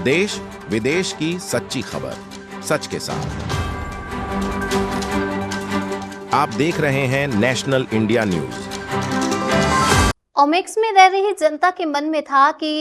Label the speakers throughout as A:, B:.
A: देश विदेश की सच्ची खबर सच के साथ। आप देख रहे हैं नेशनल इंडिया न्यूज।
B: ओमेक्स में रह रही जनता के मन में था कि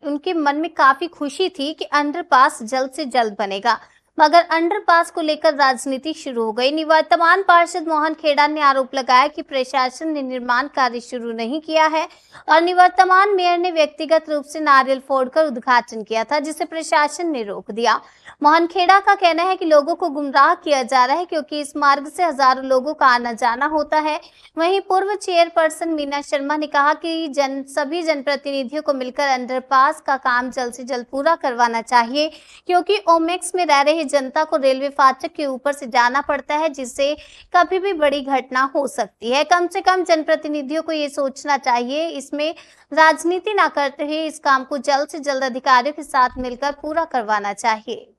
B: उनके मन में काफी खुशी थी कि अंडरपास जल्द से जल्द बनेगा, मगर अंडरपास को लेकर राजनीति शुरू हो गई। निवर्तमान पार्षद मोहन खेड़ा ने आरोप लगाया कि प्रशासन ने निर्माण कार्य शुरू नहीं किया है और निवर्तमान मेयर ने व्यक्तिगत रूप से नारियल फोड़कर उद्घाटन किया था, जिसे प्रशासन ने रोक दिया। मोहन खेड़ा का कहना है कि लोगों को गुमराह किया जा रहा है क्योंकि इस मार्ग से हजारों लोगों का आना जाना होता है। वहीं पूर्व चेयरपर्सन मीना शर्मा ने कहा कि सभी जनप्रतिनिधियों को मिलकर अंडरपास का काम जल्द से जल्द पूरा करवाना चाहिए, क्योंकि ओमेक्स में रह रहे जनता को रेलवे फाटक के ऊपर से जाना पड़ता है, जिससे कभी भी बड़ी घटना हो सकती है। कम से कम जनप्रतिनिधियों को ये सोचना चाहिए, इसमें राजनीति ना करते हुए इस काम को जल्द से जल्द अधिकारियों के साथ मिलकर पूरा करवाना चाहिए।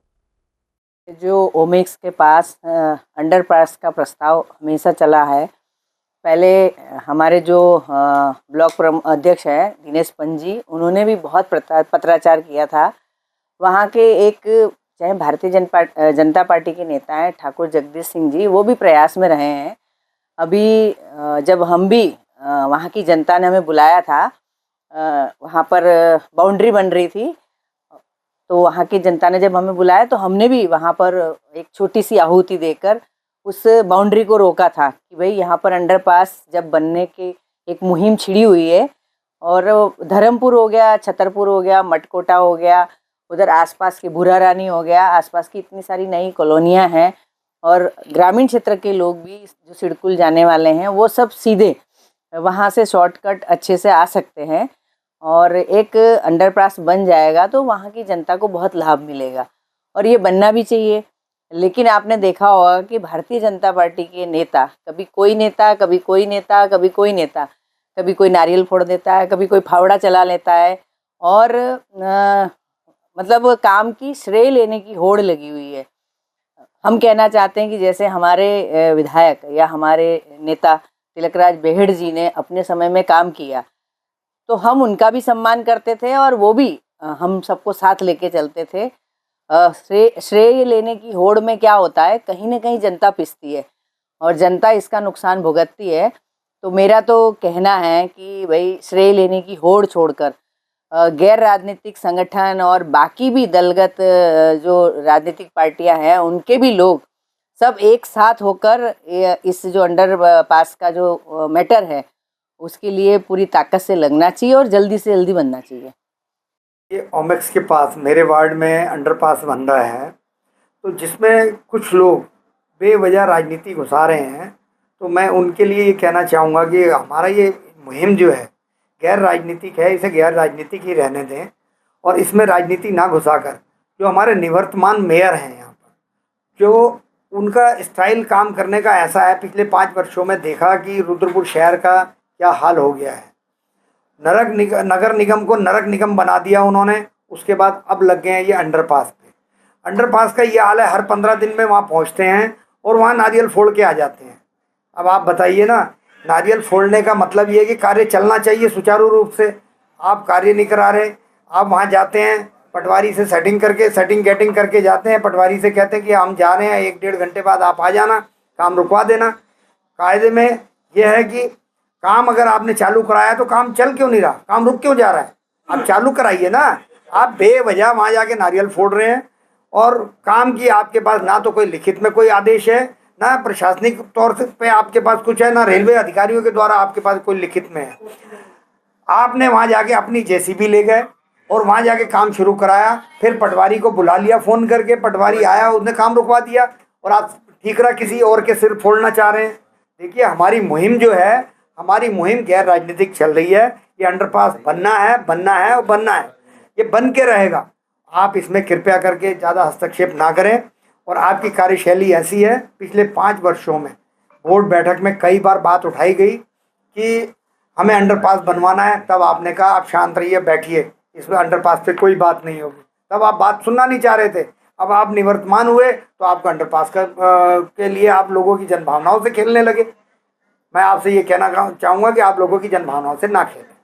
C: जो ओमेक्स के पास अंडरपास का प्रस्ताव हमेशा चला है। पहले हमारे जो ब्लॉक अध्यक्ष हैं दिनेश पंजी, उन्होंने भी बहुत पत्राचार किया था। वहाँ के एक चाहे भारतीय जनता पार्टी के नेता हैं ठाकुर जगदीश सिंह जी, वो भी प्रयास में रहे हैं। अभी जब हम भी वहाँ की जनता ने हमें बुलाया था, वहाँ पर बाउंड्री बन रही थी, तो वहाँ की जनता ने जब हमें बुलाया तो हमने भी वहाँ पर एक छोटी सी आहुति देकर उस बाउंड्री को रोका था कि भाई यहाँ पर अंडरपास जब बनने की एक मुहिम छिड़ी हुई है और धर्मपुर हो गया, छतरपुर हो गया, मटकोटा हो गया, उधर आसपास की भूरा रानी हो गया, आसपास की इतनी सारी नई कॉलोनियाँ हैं और ग्रामीण क्षेत्र के लोग भी जो सिडकुल जाने वाले हैं वो सब सीधे वहाँ से शॉर्टकट अच्छे से आ सकते हैं और एक अंडरपास बन जाएगा तो वहाँ की जनता को बहुत लाभ मिलेगा और ये बनना भी चाहिए। लेकिन आपने देखा होगा कि भारतीय जनता पार्टी के नेता, कभी कोई नेता, कभी कोई नेता, कभी कोई नेता, कभी कोई नारियल फोड़ देता है, कभी कोई फावड़ा चला लेता है और मतलब काम की श्रेय लेने की होड़ लगी हुई है। हम कहना चाहते हैं कि जैसे हमारे विधायक या हमारे नेता तिलकराज बेहड़ जी ने अपने समय में काम किया तो हम उनका भी सम्मान करते थे और वो भी हम सबको साथ लेके चलते थे। श्रेय लेने की होड़ में क्या होता है, कहीं ना कहीं जनता पिसती है और जनता इसका नुकसान भुगतती है। तो मेरा तो कहना है कि भाई श्रेय लेने की होड़ छोड़कर गैर राजनीतिक संगठन और बाकी भी दलगत जो राजनीतिक पार्टियां हैं उनके भी लोग सब एक साथ होकर इस जो अंडरपास का जो मैटर है उसके लिए पूरी ताकत से लगना चाहिए और जल्दी से जल्दी बनना चाहिए।
D: ये ओमेक्स के पास मेरे वार्ड में अंडरपास बन रहा है, तो जिसमें कुछ लोग बेवजह राजनीति घुसा रहे हैं, तो मैं उनके लिए ये कहना चाहूँगा कि हमारा ये मुहिम जो है गैर राजनीतिक है, इसे गैर राजनीतिक ही रहने दें और इसमें राजनीति ना घुसाकर जो हमारे निवर्तमान मेयर हैं यहाँ पर, जो उनका स्टाइल काम करने का ऐसा है, पिछले 5 वर्षों में देखा कि रुद्रपुर शहर का क्या हाल हो गया है। नगर निगम को नरक निगम बना दिया उन्होंने, उसके बाद अब लग गए हैं ये अंडरपास पे। अंडरपास का ये हाल है, हर 15 दिन में वहाँ पहुँचते हैं और वहाँ नारियल फोड़ के आ जाते हैं। अब आप बताइए ना, नारियल फोड़ने का मतलब ये है कि कार्य चलना चाहिए सुचारू रूप से, आप कार्य नहीं करा रहे। आप वहाँ जाते हैं पटवारी से सेटिंग गेटिंग करके जाते हैं, पटवारी से कहते हैं कि हम जा रहे हैं, 1-1.5 घंटे बाद आप आ जाना, काम रुकवा देना। कायदे में यह है कि काम अगर आपने चालू कराया तो काम चल क्यों नहीं रहा, काम रुक क्यों जा रहा है? आप चालू कराइए ना। आप बेवजह वहाँ जाके नारियल फोड़ रहे हैं और काम की आपके पास ना तो कोई लिखित में कोई आदेश है, ना प्रशासनिक तौर पे आपके पास कुछ है, ना रेलवे अधिकारियों के द्वारा आपके पास कोई लिखित में है। आपने वहाँ जाके अपनी जेसीबी ले गए और वहाँ जाके काम शुरू कराया, फिर पटवारी को बुला लिया फ़ोन करके, पटवारी आया, उसने काम रुकवा दिया और आप ठीकरा किसी और के सिर फोड़ना चाह रहे हैं। देखिए, हमारी मुहिम जो है, हमारी मुहिम गैर राजनीतिक चल रही है। ये अंडरपास बनना है, बनना है और बनना है, ये बन के रहेगा। आप इसमें कृपया करके ज़्यादा हस्तक्षेप ना करें और आपकी कार्यशैली ऐसी है, पिछले 5 वर्षों में बोर्ड बैठक में कई बार बात उठाई गई कि हमें अंडरपास बनवाना है, तब आपने कहा आप शांत रहिए, बैठिए, इसमें अंडरपास पे कोई बात नहीं होगी। तब आप बात सुनना नहीं चाह रहे थे। अब आप निवर्तमान हुए तो आपको अंडरपास के लिए आप लोगों की जनभावनाओं से खेलने लगे। मैं आपसे ये कहना चाहूँगा कि आप लोगों की जनभावनाओं से ना खेलें।